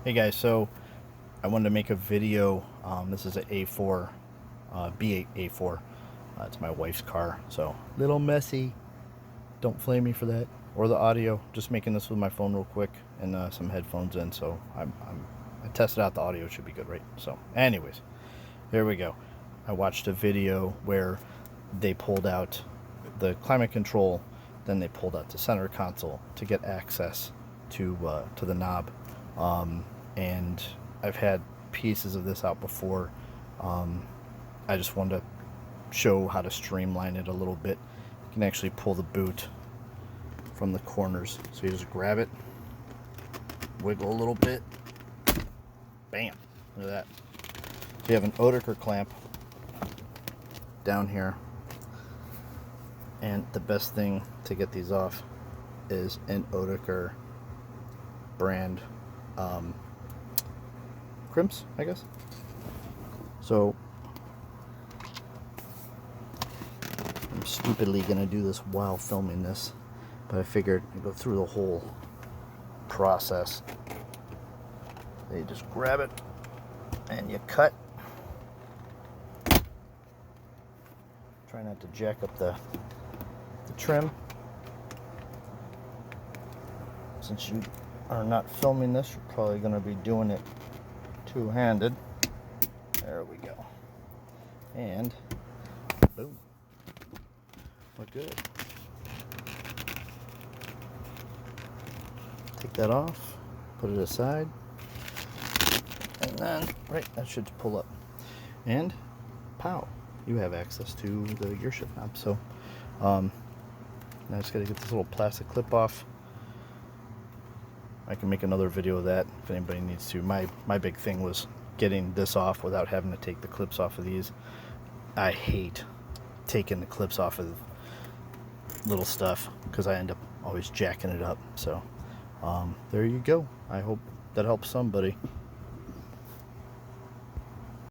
Hey guys, so I wanted to make a video. This is an A4, B8 A4. It's my wife's car, so little messy. Don't flame me for that. Or the audio. Just making this with my phone real quick and some headphones in. So I tested out the audio. It should be good, right? So, anyways, here we go. I watched a video where they pulled out the climate control, then they pulled out the center console to get access to the knob. And I've had pieces of this out before. I just wanted to show how to streamline it a little bit. You can actually pull the boot from the corners. So you just grab it, wiggle a little bit, bam, look at that. So you have an Oetiker clamp down here. And the best thing to get these off is an Oetiker brand crimps, I guess. So I'm stupidly gonna do this while filming this, but I figured I'd go through the whole process. So you just grab it and you cut. Try not to jack up the trim. Since you are not filming this, you're probably going to be doing it two-handed. There we go. And boom. Look good. Take that off, put it aside, and then, right, that should pull up. And pow, you have access to the gear shift knob. So now I just got to get this little plastic clip off. I can make another video of that if anybody needs to. My big thing was getting this off without having to take the clips off of these. I hate taking the clips off of little stuff because I end up always jacking it up. So there you go. I hope that helps somebody.